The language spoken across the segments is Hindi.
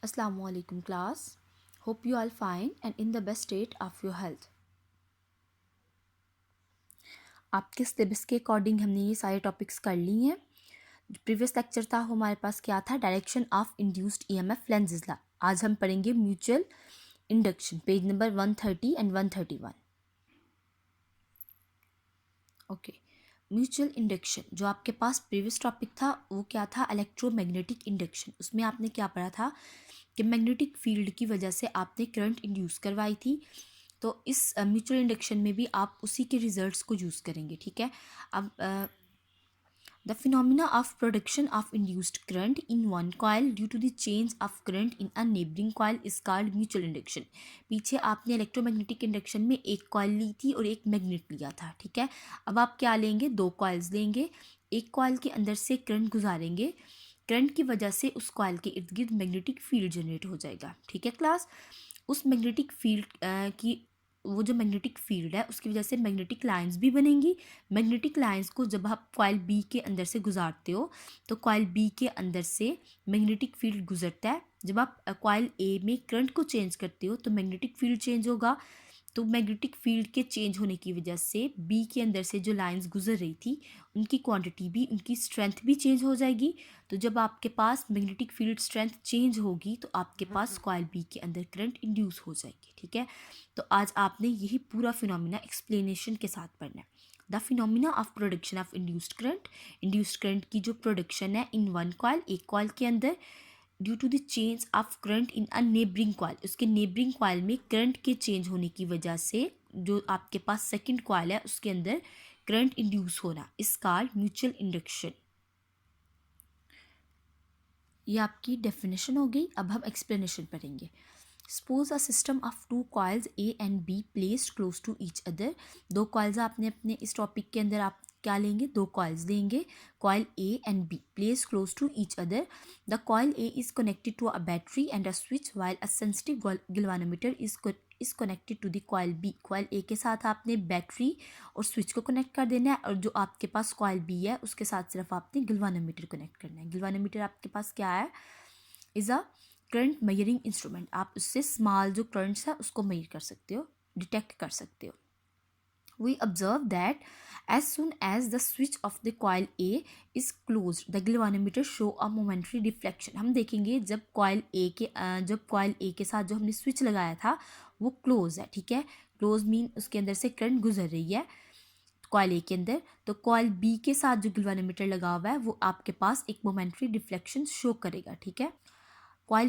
Assalamualaikum class. Hope you all fine and in the best state of your health. आपके सिलेबस के अकॉर्डिंग हमने ये सारे टॉपिक्स कर ली हैं. जो प्रीवियस लेक्चर था हमारे पास क्या था, direction of induced EMF Lenz's law. आज हम पढ़ेंगे mutual induction, page number 130 and 131. Okay, mutual induction जो आपके पास प्रीवियस टॉपिक था वो क्या था, इलेक्ट्रोमैग्नेटिक इंडक्शन. उसमें आपने क्या पढ़ा था कि मैग्नेटिक फील्ड की वजह से आपने करंट इंड्यूस करवाई थी. तो इस म्यूचुअल इंडक्शन में भी आप उसी के रिजल्ट्स को यूज़ करेंगे. ठीक है. अब the phenomena of production of induced current in one coil due to the change of current in a neighbouring coil is called mutual induction. पीछे आपने इलेक्ट्रोमैग्नेटिक इंडक्शन में एक कॉइल ली थी और एक मैग्नेट लिया था. ठीक है. अब आप क्या लेंगे, दो कॉइल्स लेंगे. एक कॉइल के अंदर से करंट गुजारेंगे. करंट की वजह से उस कॉइल के इर्द गिर्द मैग्नेटिक फील्ड जनरेट हो जाएगा. ठीक है क्लास. उस मैग्नेटिक फील्ड की वो जो मैग्नेटिक फील्ड है उसकी वजह से मैग्नेटिक लाइंस भी बनेंगी. मैग्नेटिक लाइंस को जब आप कॉइल बी के अंदर से गुजारते हो तो कॉइल बी के अंदर से मैग्नेटिक फील्ड गुजरता है. जब आप कॉइल ए में करंट को चेंज करते हो तो मैग्नेटिक फील्ड चेंज होगा. तो मैग्नेटिक फील्ड के चेंज होने की वजह से बी के अंदर से जो लाइंस गुजर रही थी उनकी क्वांटिटी भी, उनकी स्ट्रेंथ भी चेंज हो जाएगी. तो जब आपके पास मैग्नेटिक फील्ड स्ट्रेंथ चेंज होगी तो आपके पास कॉइल बी के अंदर करंट इंड्यूस हो जाएगी. ठीक है. तो आज आपने यही पूरा फिनोमिना एक्सप्लेनेशन के साथ पढ़ना है. The phenomena of production of induced current की जो प्रोडक्शन है इन वन कॉइल, एक कॉइल के अंदर, due to the change of current in a neighbouring coil, उसके नेबरिंग कॉइल में करंट के चेंज होने की वजह से जो आपके पास सेकंड कॉइल है उसके अंदर करंट इंड्यूस होना इस कॉल्ड म्यूचुअल इंडक्शन. ये आपकी डेफिनेशन हो गई. अब हम एक्सप्लेनेशन पढ़ेंगे. Suppose a system of two coils A and B placed close to each other. दो कॉइल्स आपने अपने इस टॉपिक के अंदर आप क्या लेंगे, दो कॉइल्स लेंगे. Coil A and B place close to each other. The coil A is connected to a battery and a switch while a sensitive galvanometer is connected to the coil B. Coil A के साथ आपने बैटरी और स्विच को कनेक्ट कर देना है और जो आपके पास कॉइल बी है उसके साथ सिर्फ आपने गैल्वेनोमीटर कनेक्ट करना है. गैल्वेनोमीटर आपके पास क्या है, is a current measuring instrument. आप उससे स्मॉल जो करंट्स है उसको मेजर कर सकते हो, डिटेक्ट कर सकते हो. We observe that as soon as the switch of the coil A is closed, the galvanometer show a momentary deflection. हम देखेंगे जब कॉइल ए के साथ जो हमने स्विच लगाया था वो क्लोज है. ठीक है. क्लोज मीन उसके अंदर से करंट गुजर रही है कॉइल ए के अंदर. तो कॉइल बी के साथ जो गैल्वेनोमीटर लगा हुआ है वो आपके पास एक मोमेंट्री डिफ्लेक्शन शो करेगा. ठीक है. कॉइल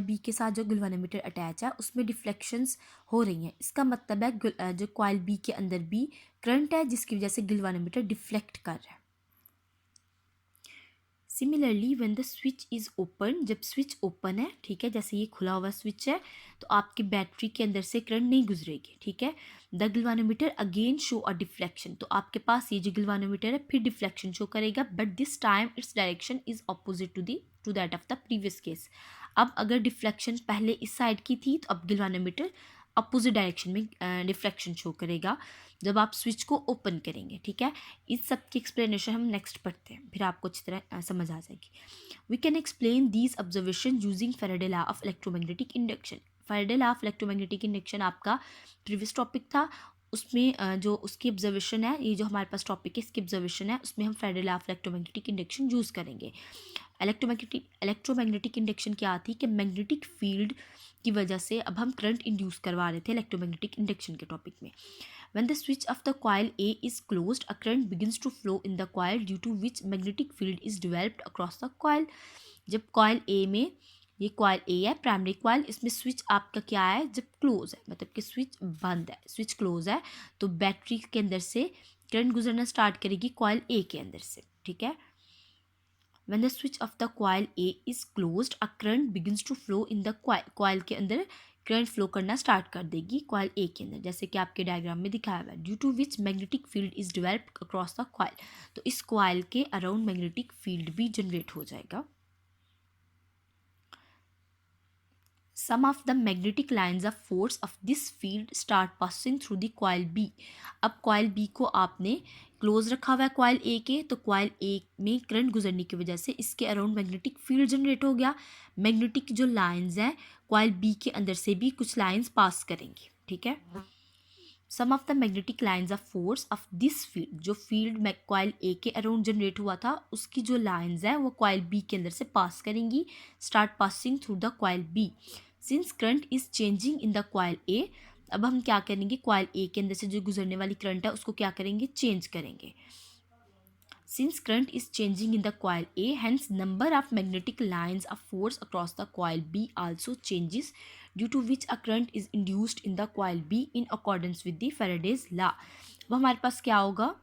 बी के साथ जो गैल्वेनोमीटर अटैच है उसमें डिफ्लेक्शंस हो रही हैं. इसका मतलब है जो कॉइल बी के अंदर भी करंट है जिसकी वजह से गैल्वेनोमीटर डिफ्लेक्ट कर रहा है. Similarly when the switch is open, जब स्विच ओपन है, ठीक है, जैसे ये खुला हुआ स्विच है तो आपकी बैटरी के अंदर से करंट नहीं गुजरेगी. ठीक है. The galvanometer again show a deflection. तो आपके पास ये जो गैल्वेनोमीटर है फिर डिफ्लेक्शन शो करेगा but this time it's direction is opposite to that of the previous case. अब अगर डिफ्लेक्शन पहले इस साइड की थी तो अब गैल्वेनोमीटर अपोजिट डायरेक्शन में डिफ्लेक्शन शो करेगा जब आप स्विच को ओपन करेंगे. ठीक है. इस सब की एक्सप्लेनेशन हम नेक्स्ट पढ़ते हैं, फिर आपको अच्छी तरह समझ आ जाएगी. We can explain these observation using Faraday law of electromagnetic induction. Faraday law of electromagnetic induction आपका प्रीवियस टॉपिक था. उसमें जो उसकी ऑब्जर्वेशन है, ये जो हमारे पास टॉपिक है इसकी ऑब्जर्वेशन है, उसमें हम Faraday law of electromagnetic induction use करेंगे. इलेक्ट्रोमैग्नेटिक इंडक्शन क्या आती है कि मैग्नेटिक फील्ड की वजह से अब हम करंट इंड्यूस करवा रहे थे इलेक्ट्रोमैग्नेटिक इंडक्शन के टॉपिक में. When the switch of the coil A is closed, a current begins to flow in the coil due to which magnetic field is developed across the coil. जब कॉइल ए में, ये कॉइल ए है प्राइमरी कॉइल, इसमें स्विच आपका क्या है, जब क्लोज है मतलब कि स्विच बंद है, स्विच क्लोज है तो बैटरी के अंदर से करंट गुजरना स्टार्ट करेगी कॉइल ए के अंदर से. ठीक है. When the switch of the coil A is closed, a current begins to flow in the coil. Coil के अंदर करंट फ्लो करना स्टार्ट कर देगी कॉइल ए के अंदर, जैसे कि आपके डायग्राम में दिखाया हुआ है. Due to which magnetic field is developed across the coil. तो इस कॉइल के अराउंड मैग्नेटिक फील्ड भी जनरेट हो जाएगा. Some of the magnetic lines of force of this field start passing through the coil B. अब coil B को आपने क्लोज रखा हुआ है कॉइल ए के, तो कॉइल ए में करंट गुजरने की वजह से इसके अराउंड मैग्नेटिक फील्ड जनरेट हो गया। मैग्नेटिक जो लाइंस हैं कॉइल बी के अंदर से भी कुछ लाइंस पास करेंगी, ठीक है। Sum of the magnetic lines of force of this field, जो फील्ड कॉइल ए के अराउंड जनरेट हुआ था उसकी जो लाइंस है वो कॉइल बी के अंदर से पास करेंगी, start passing through the coil B. Since current is changing in the coil A, अब हम क्या करेंगे, कॉइल ए के अंदर से जो गुजरने वाली करंट है उसको क्या करेंगे, चेंज करेंगे। Since current is changing in the coil A, hence number of magnetic lines of force across the coil B also changes, due to which a current is induced in the coil B in accordance with the Faraday's law. अब हमारे पास क्या होगा,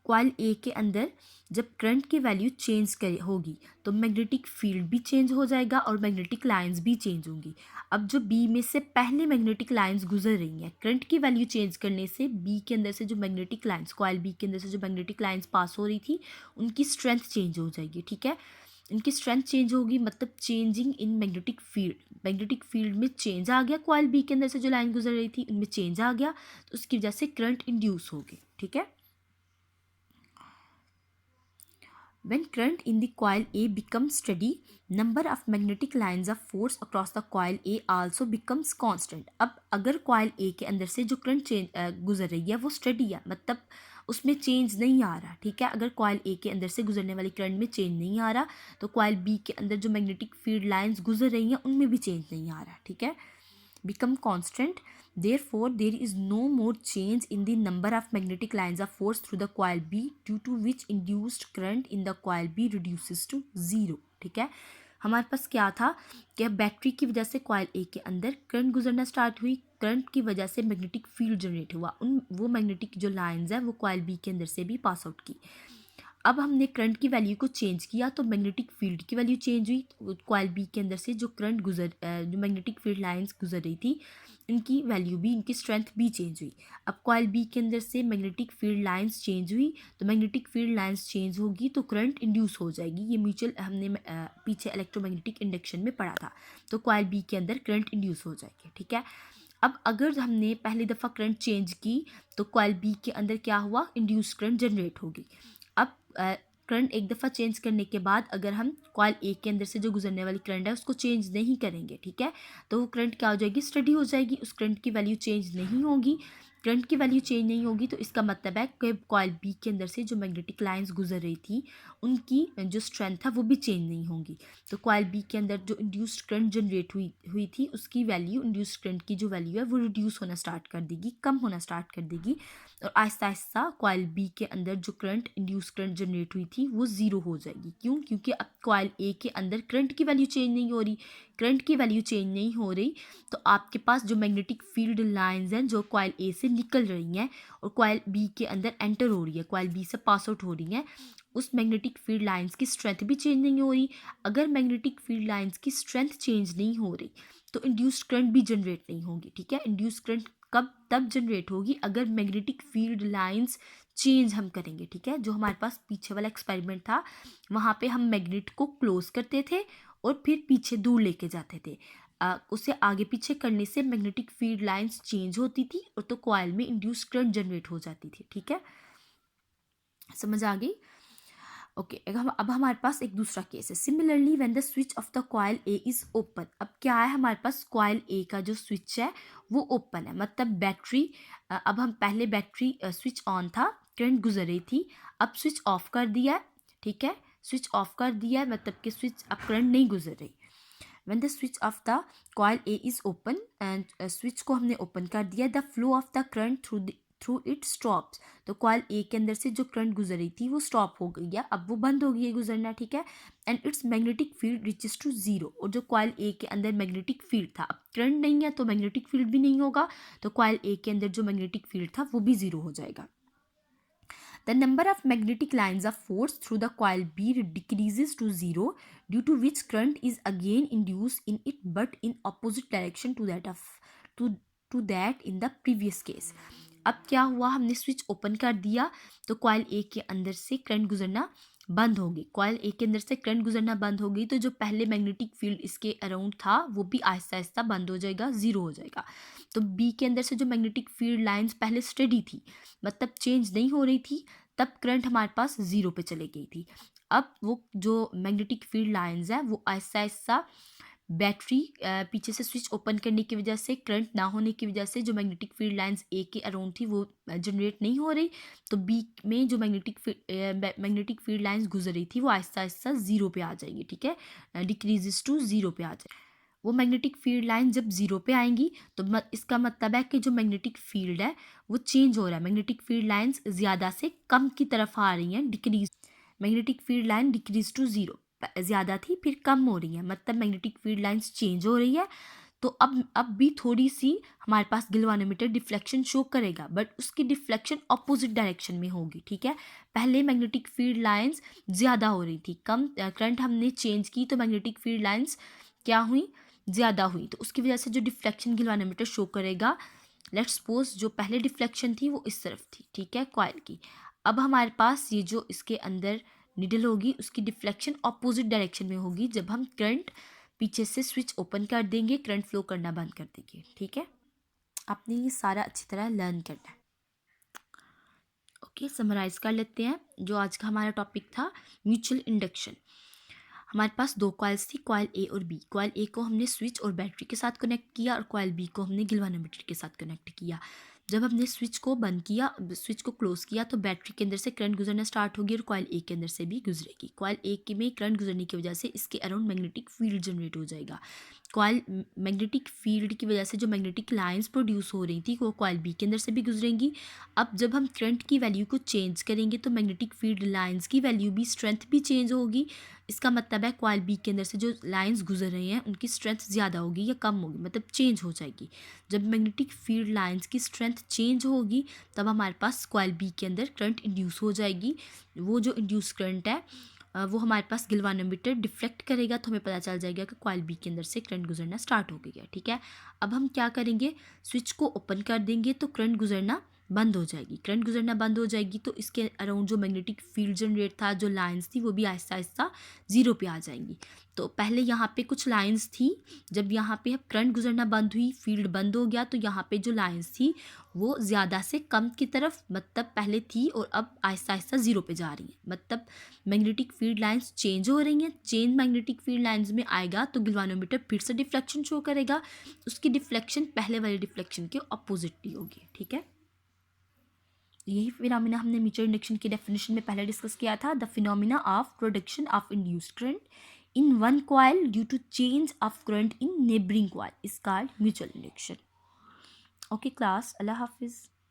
कॉइल ए के अंदर जब करंट की वैल्यू चेंज होगी तो मैग्नेटिक फील्ड भी चेंज हो जाएगा और मैग्नेटिक लाइंस भी चेंज होंगी। अब जो बी में से पहले मैग्नेटिक लाइंस गुजर रही हैं, करंट की वैल्यू चेंज करने से बी के अंदर से जो मैग्नेटिक लाइंस, कॉइल बी के अंदर से जो मैग्नेटिक लाइंस पास हो रही थी उनकी स्ट्रेंथ चेंज हो जाएगी, ठीक है। इनकी स्ट्रेंथ चेंज होगी मतलब changing in magnetic field, magnetic field में चेंज आ गया, कॉइल बी के अंदर से जो लाइन गुजर रही थी उनमें चेंज आ गया, तो उसकी वजह से करंट इंड्यूस होगी, ठीक है। When current in the coil A becomes steady, number of magnetic lines of force across the coil A also becomes constant. अब अगर coil A के अंदर से जो करंट गुजर रही है वो स्टडी है, मतलब उसमें चेंज नहीं आ रहा, ठीक है। अगर कॉइल ए के अंदर से गुजरने वाली करंट में चेंज नहीं आ रहा तो कॉइल बी के अंदर जो मैग्नेटिक फील्ड लाइंस गुजर रही हैं उनमें भी चेंज नहीं आ रहा, ठीक है। become constant, therefore there is no more change in the number of magnetic lines of force through the coil B, due to which induced current in the coil B reduces to 0, ठीक है। हमारे पास क्या था कि बैटरी की वजह से कॉइल ए के अंदर करंट गुजरना स्टार्ट हुई, करंट की वजह से मैग्नेटिक फील्ड जनरेट हुआ, वो मैग्नेटिक जो लाइंस है वो कॉइल बी के अंदर से भी पास आउट की। अब हमने करंट की वैल्यू को चेंज किया तो मैग्नेटिक फील्ड की वैल्यू चेंज हुई, कॉइल बी के अंदर से जो जो मैग्नेटिक फील्ड लाइंस गुजर रही थी इनकी वैल्यू भी, इनकी स्ट्रेंथ भी चेंज हुई। अब कॉइल बी के अंदर से मैग्नेटिक फील्ड लाइंस चेंज हुई तो मैग्नेटिक फील्ड लाइंस चेंज होगी तो करंट इंड्यूस हो जाएगी। ये म्यूचुअल हमने पीछे इलेक्ट्रोमैग्नेटिक इंडक्शन में पढ़ा था, तो कॉइल बी के अंदर करंट इंड्यूस हो जाएगी, ठीक है। अब अगर हमने पहली दफ़ा करंट चेंज की तो कॉइल बी के अंदर क्या हुआ, इंड्यूस करंट जनरेट होगी। अब करंट एक दफ़ा चेंज करने के बाद अगर हम कॉइल ए के अंदर से जो गुजरने वाली करंट है उसको चेंज नहीं करेंगे, ठीक है, तो वो करंट क्या हो जाएगी, स्टडी हो जाएगी, उस करंट की वैल्यू चेंज नहीं होगी। करंट की वैल्यू चेंज नहीं होगी तो इसका मतलब है कि कॉइल बी के अंदर से जो मैग्नेटिक लाइंस गुजर रही थी उनकी जो स्ट्रेंथ है वो भी चेंज नहीं होगी। तो कॉइल बी के अंदर जो इंड्यूस्ड करंट जनरेट हुई थी उसकी वैल्यू, इंड्यूस्ड करंट की जो वैल्यू है वो रिड्यूस होना स्टार्ट कर देगी, कम होना स्टार्ट कर देगी, और आहिस्ता आहिस्ता कॉइल बी के अंदर जो करंट, इंड्यूस करंट जनरेट हुई थी वो ज़ीरो हो जाएगी। क्यों? क्योंकि अब कॉइल ए के अंदर करंट की वैल्यू चेंज नहीं हो रही, करंट की वैल्यू चेंज नहीं हो रही तो आपके पास जो मैग्नेटिक फील्ड लाइंस हैं जो कॉइल ए से निकल रही हैं और कॉइल बी के अंदर एंटर हो रही है, कॉइल बी से पास आउट हो रही हैं, उस मैग्नेटिक फील्ड लाइंस की स्ट्रेंथ भी चेंज नहीं हो रही। अगर मैग्नेटिक फील्ड लाइंस की स्ट्रेंथ चेंज नहीं हो रही तो इंड्यूस्ड करंट भी जनरेट नहीं होगी, ठीक है। इंड्यूस्ड करंट कब तब जनरेट होगी अगर मैग्नेटिक फील्ड लाइंस चेंज हम करेंगे, ठीक है। जो हमारे पास पीछे वाला एक्सपेरिमेंट था वहाँ पे हम मैग्नेट को क्लोज करते थे और फिर पीछे दूर लेके जाते थे, उसे आगे पीछे करने से मैग्नेटिक फील्ड लाइंस चेंज होती थी और तो कॉइल में इंड्यूस्ड करंट जनरेट हो जाती थी, ठीक है, समझ आ गई। ओके अब हमारे पास एक दूसरा केस है। Similarly when the switch off the coil A is open, अब क्या है हमारे पास कॉइल ए का जो स्विच है वो ओपन है, मतलब बैटरी, अब हम पहले बैटरी स्विच ऑन था, करंट गुजर रही थी, अब स्विच ऑफ कर दिया है, ठीक है, स्विच ऑफ कर दिया है मतलब कि स्विच अब करंट नहीं गुजर रही। When the switch of the coil A is open and switch को हमने ओपन कर दिया, the flow of the current through it stops, तो कॉइल ए के अंदर से जो करंट गुजर रही थी वो स्टॉप हो गई है, अब वो बंद हो गई है गुजरना, ठीक है। And it's magnetic field reaches to zero, और जो कॉइल ए के अंदर मैग्नेटिक फील्ड था, अब करंट नहीं है तो मैग्नेटिक फील्ड भी नहीं होगा, तो कॉइल ए के अंदर जो मैग्नेटिक फील्ड था वो भी जीरो हो जाएगा। The number of magnetic lines of force through the coil B decreases to zero, due to which current is again induced in it but in opposite direction to that in the previous case. अब क्या हुआ, हमने स्विच ओपन कर दिया तो कॉइल ए के अंदर से करंट गुजरना बंद हो गई, कॉइल ए के अंदर से करंट गुजरना बंद हो गई, तो जो पहले मैग्नेटिक फील्ड इसके अराउंड था वो भी आहिस्ता आहिस्ता बंद हो जाएगा, ज़ीरो हो जाएगा। तो बी के अंदर से जो मैग्नेटिक फील्ड लाइंस पहले स्टडी थी, मतलब चेंज नहीं हो रही थी, तब करंट हमारे पास ज़ीरो पे चले गई थी। अब वो जो मैग्नेटिक फील्ड लाइंस है वो आहिस्ता आहिस्ता बैटरी पीछे से स्विच ओपन करने की वजह से, करंट ना होने की वजह से जो मैग्नेटिक फील्ड लाइंस ए के अराउंड थी वो जनरेट नहीं हो रही, तो बी में जो मैग्नेटिक फील्ड लाइंस गुजर रही थी वो आहिस्ता आहिस्ता ज़ीरो पे आ जाएगी, ठीक है, डिक्रीजेस टू ज़ीरो पे आ जाएगी। वो मैग्नेटिक फील्ड लाइन जब ज़ीरो पे आएंगी तो इसका मतलब है कि जो मैग्नेटिक फील्ड है वो चेंज हो रहा है, मैग्नेटिक फील्ड लाइंस ज़्यादा से कम की तरफ आ रही हैं, decrease, magnetic field line decrease to zero, ज़्यादा थी फिर कम हो रही है, मतलब मैग्नेटिक फील्ड लाइंस चेंज हो रही है। तो अब भी थोड़ी सी हमारे पास गैल्वेनोमीटर डिफ्लेक्शन शो करेगा, बट उसकी डिफ्लेक्शन अपोजिट डायरेक्शन में होगी, ठीक है। पहले मैग्नेटिक फील्ड लाइंस ज़्यादा हो रही थी, कम करंट हमने चेंज की तो मैग्नेटिक फील्ड लाइंस क्या हुई, ज़्यादा हुई, तो उसकी वजह से जो डिफ्लेक्शन गैल्वेनोमीटर शो करेगा, लेट्स सपोज जो पहले डिफ्लेक्शन थी वो इस तरफ थी, ठीक है, कॉइल की। अब हमारे पास ये जो इसके अंदर निडल होगी उसकी डिफ्लेक्शन ऑपोजिट डायरेक्शन में होगी जब हम करंट पीछे से स्विच ओपन कर देंगे, करंट फ्लो करना बंद कर देंगे, ठीक है। आपने ये सारा अच्छी तरह लर्न करना है। ओके, समराइज कर लेते हैं जो आज का हमारा टॉपिक था, म्यूचुअल इंडक्शन। हमारे पास दो कॉइल्स थी, कॉइल ए और बी। कॉइल ए को हमने स्विच और बैटरी के साथ कनेक्ट किया और कॉइल बी को हमने गैल्वेनोमीटर के साथ कनेक्ट किया। जब हमने स्विच को बंद किया, स्विच को क्लोज किया, तो बैटरी के अंदर से करंट गुजरना स्टार्ट होगी और कॉइल ए के अंदर से भी गुजरेगी। कॉइल ए के में करंट गुजरने की वजह से इसके अराउंड मैग्नेटिक फील्ड जनरेट हो जाएगा। कॉइल मैग्नेटिक फील्ड की वजह से जो मैग्नेटिक लाइंस प्रोड्यूस हो रही थी वो कॉइल बी के अंदर से भी गुजरेंगी। अब जब हम करंट की वैल्यू को चेंज करेंगे तो मैग्नेटिक फील्ड लाइंस की वैल्यू भी, स्ट्रेंथ भी चेंज होगी। इसका मतलब है कॉइल बी के अंदर से जो लाइंस गुजर रहे हैं उनकी स्ट्रेंथ ज़्यादा होगी या कम होगी, मतलब चेंज हो जाएगी। जब मैग्नेटिक फील्ड लाइंस की स्ट्रेंथ चेंज होगी तब हमारे पास कॉइल बी के अंदर करंट इंड्यूस हो जाएगी। वो जो इंड्यूस करंट है वो हमारे पास गैल्वेनोमीटर डिफ्लेक्ट करेगा तो हमें पता चल जाएगा कि कॉइल बी के अंदर से करंट गुजरना स्टार्ट हो गया है, ठीक है। अब हम क्या करेंगे, स्विच को ओपन कर देंगे तो करंट गुजरना बंद हो जाएगी। करंट गुजरना बंद हो जाएगी तो इसके अराउंड जो मैग्नेटिक फील्ड जनरेट था, जो लाइंस थी, वो भी आहिस्ता आहिस्ता ज़ीरो पे आ जाएंगी। तो पहले यहाँ पे कुछ लाइंस थी, जब यहाँ पे अब करंट गुजरना बंद हुई, फील्ड बंद हो गया, तो यहाँ पे जो लाइंस थी वो ज़्यादा से कम की तरफ, मतलब पहले थी और अब आहिस्ता आहिस्ता ज़ीरो पे जा रही हैं, मतलब मैग्नेटिक फील्ड लाइंस चेंज हो रही हैं। चेंज मैग्नेटिक फील्ड लाइंस में आएगा तो गैल्वेनोमीटर फिर से डिफ्लेक्शन शो करेगा, उसकी डिफ्लेक्शन पहले वाली डिफ्लेक्शन के ऑपोजिटली होगी, ठीक है। यही फिनोमिना हमने म्यूचुअल इंडक्शन की डेफिनेशन में पहले डिस्कस किया था। The phenomena of production of induced current in one coil due to change of current in neighbouring coil is called mutual induction. Okay class, अल्लाह हाफिज़।